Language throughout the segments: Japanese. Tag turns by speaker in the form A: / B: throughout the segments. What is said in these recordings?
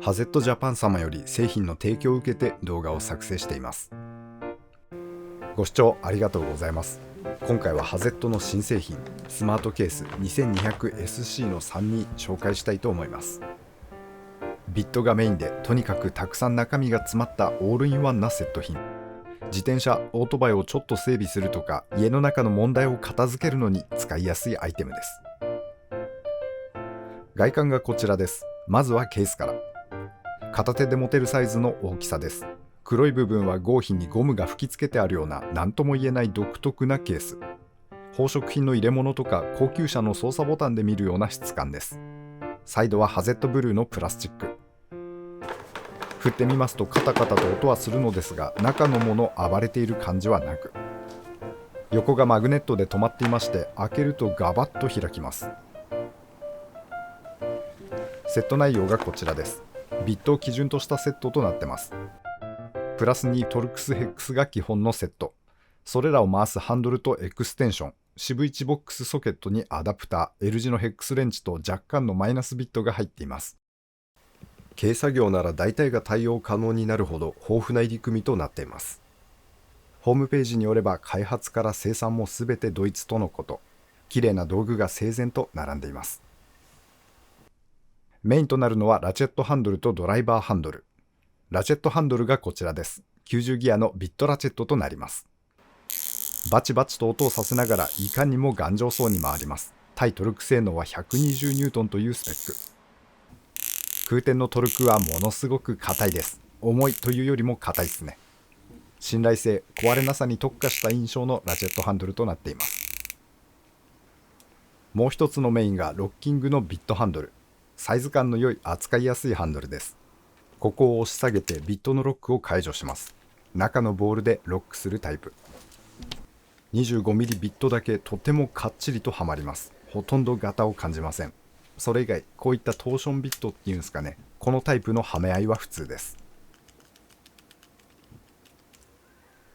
A: ハゼットジャパン様より製品の提供を受けて動画を作成しています。ご視聴ありがとうございます。今回はハゼットの新製品スマートケース 2200SC の3に紹介したいと思います。ビットがメインでとにかくたくさん中身が詰まったオールインワンなセット品。自転車、オートバイをちょっと整備するとか家の中の問題を片付けるのに使いやすいアイテムです。外観がこちらです。まずはケースから。片手で持てるサイズの大きさです。黒い部分は合皮にゴムが吹き付けてあるような何とも言えない独特なケース。宝飾品の入れ物とか高級車の操作ボタンで見るような質感です。サイドはハゼットブルーのプラスチック。振ってみますとカタカタと音はするのですが、中のもの暴れている感じはなく、横がマグネットで止まっていまして、開けるとガバッと開きます。セット内容がこちらです。ビットを基準としたセットとなってます。プラスにトルクスヘックスが基本のセット。それらを回すハンドルとエクステンション、シブ1ボックスソケットにアダプター、L 字のヘックスレンチと若干のマイナスビットが入っています。軽作業なら大体が対応可能になるほど豊富な入り組みとなっています。ホームページによれば開発から生産もすべてドイツとのこと。綺麗な道具が整然と並んでいます。メインとなるのはラチェットハンドルとドライバーハンドル。ラチェットハンドルがこちらです。90ギアのビットラチェットとなります。バチバチと音をさせながらいかにも頑丈そうに回ります。対トルク性能は120ニュートンというスペック。空転のトルクはものすごく硬いです。重いというよりも硬いですね。信頼性、壊れなさに特化した印象のラチェットハンドルとなっています。もう一つのメインがロッキングのビットハンドル。サイズ感の良い扱いやすいハンドルです。ここを押し下げてビットのロックを解除します。中のボールでロックするタイプ。25mm ビットだけとてもかっちりとはまります。ほとんどガタを感じません。それ以外、こういったトーションビットっていうんですかね、このタイプのはめ合いは普通です。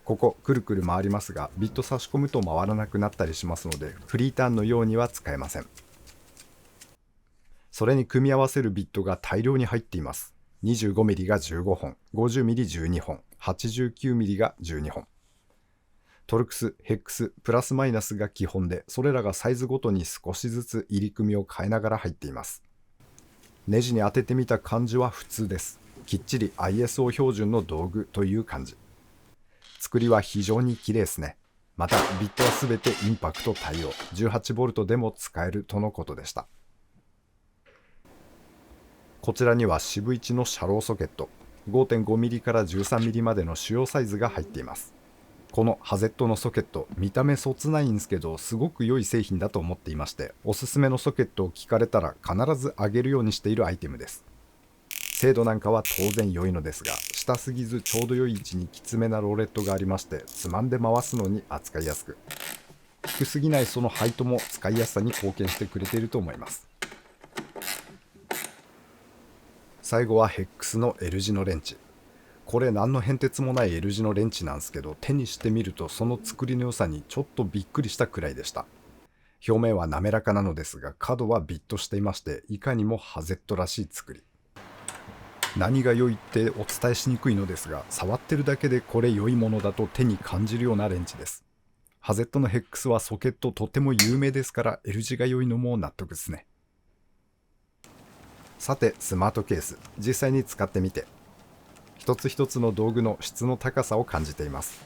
A: ここくるくる回りますが、ビット差し込むと回らなくなったりしますので、フリーターンのようには使えません。それに組み合わせるビットが大量に入っています。25mm が15本、50mm12 本、89mm が12本。トルクス、ヘックス、プラスマイナスが基本で、それらがサイズごとに少しずつ入り組みを変えながら入っています。ネジに当ててみた感じは普通です。きっちり ISO 標準の道具という感じ。作りは非常に綺麗ですね。またビットはすべてインパクト対応、18V でも使えるとのことでした。こちらにはシブ1のシャローソケット、5.5mm から 13mm までの主要サイズが入っています。このハゼットのソケット、見た目そつないんですけど、すごく良い製品だと思っていまして、おすすめのソケットを聞かれたら必ずあげるようにしているアイテムです。精度なんかは当然良いのですが、下すぎずちょうど良い位置にきつめなローレットがありまして、つまんで回すのに扱いやすく、低すぎないそのハイトも使いやすさに貢献してくれていると思います。最後はヘックスの L 字のレンチ。これ何の変哲もない L 字のレンチなんですけど、手にしてみるとその作りの良さにちょっとびっくりしたくらいでした。表面は滑らかなのですが、角はビットしていまして、いかにもハゼットらしい作り。何が良いってお伝えしにくいのですが、触ってるだけでこれ良いものだと手に感じるようなレンチです。ハゼットのヘックスはソケットとても有名ですから、 L 字が良いのも納得ですね。さて、スマートケース実際に使ってみて、一つ一つの道具の質の高さを感じています。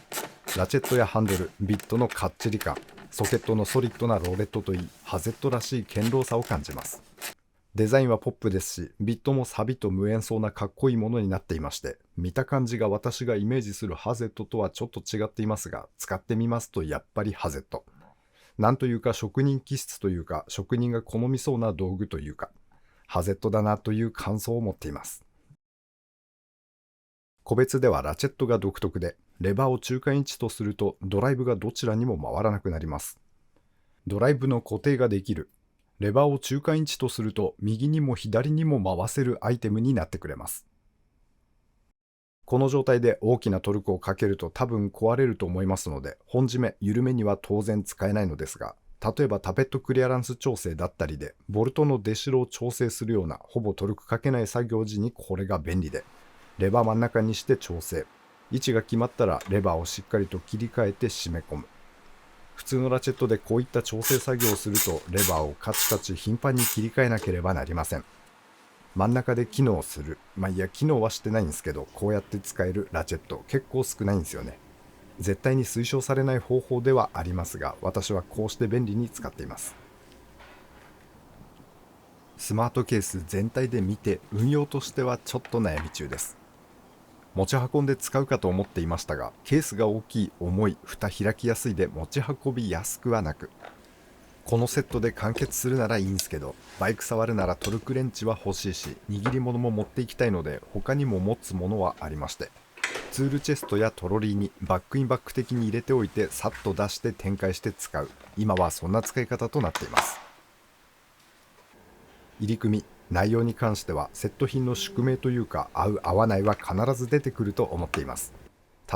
A: ラチェットやハンドル、ビットのかっちり感、ソケットのソリッドなローレットといい、ハゼットらしい堅牢さを感じます。デザインはポップですし、ビットもサビと無縁そうなかっこいいものになっていまして、見た感じが私がイメージするハゼットとはちょっと違っていますが、使ってみますとやっぱりハゼット。なんというか職人気質というか、職人が好みそうな道具というか、ハゼットだなという感想を持っています。個別ではラチェットが独特で、レバーを中間位置とするとドライブがどちらにも回らなくなります。ドライブの固定ができる。レバーを中間位置とすると右にも左にも回せるアイテムになってくれます。この状態で大きなトルクをかけると多分壊れると思いますので、本締め、緩めには当然使えないのですが、例えばタペットクリアランス調整だったりで、ボルトの出代を調整するようなほぼトルクかけない作業時にこれが便利で、レバー真ん中にして調整、位置が決まったらレバーをしっかりと切り替えて締め込む。普通のラチェットでこういった調整作業をするとレバーをカチカチ頻繁に切り替えなければなりません。真ん中で機能する、機能はしてないんですけど、こうやって使えるラチェット結構少ないんですよね。絶対に推奨されない方法ではありますが、私はこうして便利に使っています。スマートケース全体で見て運用としてはちょっと悩み中です。持ち運んで使うかと思っていましたが、ケースが大きい、重い、蓋開きやすいで持ち運びやすくはなく、このセットで完結するならいいんですけど、バイク触るならトルクレンチは欲しいし、握り物も持っていきたいので他にも持つものはありまして、ツールチェストやトロリーにバックインバック的に入れておいてさっと出して展開して使う、今はそんな使い方となっています。入り組み、内容に関してはセット品の宿命というか、合う合わないは必ず出てくると思っています。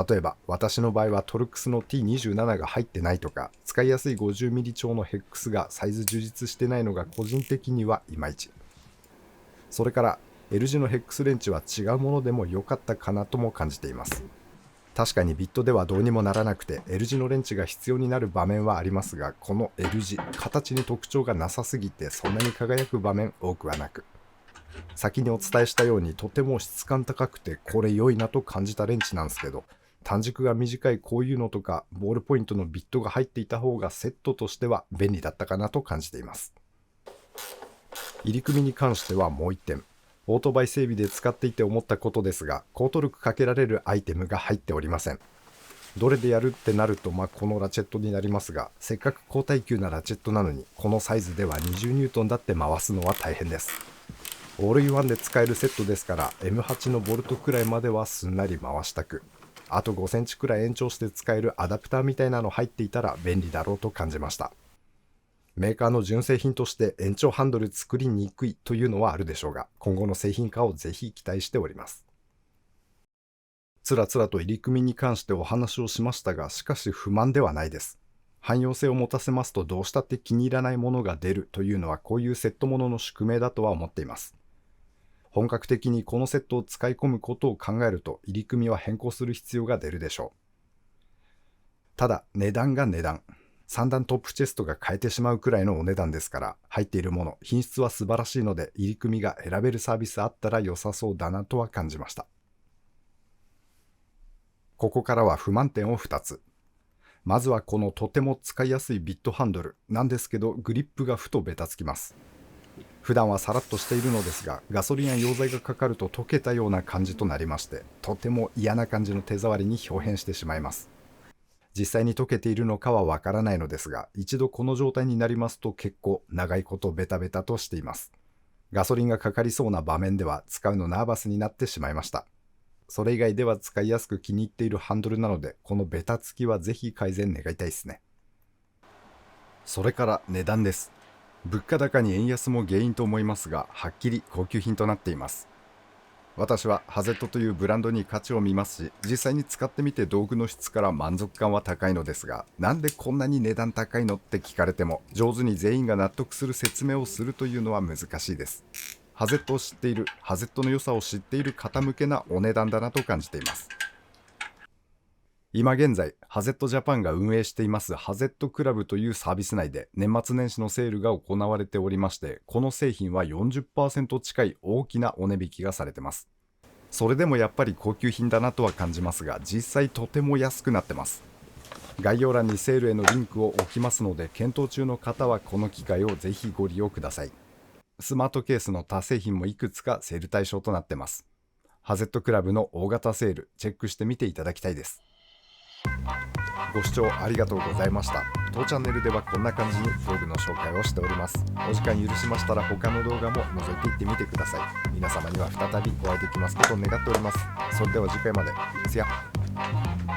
A: 例えば私の場合はトルクスの T27 が入ってないとか、使いやすい 50mm 調のヘックスがサイズ充実してないのが個人的にはいまいち。それから L 字のヘックスレンチは違うものでも良かったかなとも感じています。確かにビットではどうにもならなくて L 字のレンチが必要になる場面はありますが、この L 字、形に特徴がなさすぎてそんなに輝く場面多くはなく、先にお伝えしたようにとても質感高くてこれ良いなと感じたレンチなんですけど、短軸が短いこういうのとかボールポイントのビットが入っていた方がセットとしては便利だったかなと感じています。入り組みに関してはもう一点、オートバイ整備で使っていて思ったことですが、高トルクかけられるアイテムが入っておりません。どれでやるってなるとこのラチェットになりますが、せっかく高耐久なラチェットなのにこのサイズでは20ニュートンだって回すのは大変です。オールインワンで使えるセットですから M8 のボルトくらいまではすんなり回したく、あと5センチくらい延長して使えるアダプターみたいなの入っていたら便利だろうと感じました。メーカーの純正品として延長ハンドル作りにくいというのはあるでしょうが、今後の製品化をぜひ期待しております。つらつらと入り組みに関してお話をしましたが、しかし不満ではないです。汎用性を持たせますとどうしたって気に入らないものが出るというのはこういうセットものの宿命だとは思っています。本格的にこのセットを使い込むことを考えると入り組みは変更する必要が出るでしょう。ただ値段が値段。3段トップチェストが買えてしまうくらいのお値段ですから、入っているもの、品質は素晴らしいので、入り組みが選べるサービスあったら良さそうだなとは感じました。ここからは不満点を2つ。まずはこのとても使いやすいビットハンドルなんですけど、グリップがふとベタつきます。普段はさらっとしているのですが、ガソリンや溶剤がかかると溶けたような感じとなりまして、とても嫌な感じの手触りに表変してしまいます。実際に溶けているのかはわからないのですが、一度この状態になりますと結構長いことベタベタとしています。ガソリンがかかりそうな場面では使うのナーバスになってしまいました。それ以外では使いやすく気に入っているハンドルなので、このベタつきはぜひ改善願いたいですね。それから値段です。物価高に円安も原因と思いますが、はっきり高級品となっています。私はハゼットというブランドに価値を見ますし、実際に使ってみて道具の質から満足感は高いのですが、なんでこんなに値段高いのって聞かれても、上手に全員が納得する説明をするというのは難しいです。ハゼットを知っている、ハゼットの良さを知っている方向けなお値段だなと感じています。今現在、ハゼットジャパンが運営していますハゼットクラブというサービス内で年末年始のセールが行われておりまして、この製品は 40% 近い大きなお値引きがされてます。それでもやっぱり高級品だなとは感じますが、実際とても安くなってます。概要欄にセールへのリンクを置きますので、検討中の方はこの機会をぜひご利用ください。スマートケースの他製品もいくつかセール対象となってます。ハゼットクラブの大型セール、チェックしてみていただきたいです。ご視聴ありがとうございました。当チャンネルではこんな感じに道具の紹介をしております。お時間許しましたら他の動画も覗いていってみてください。皆様には再びお会いできますことを願っております。それでは次回まで。See ya。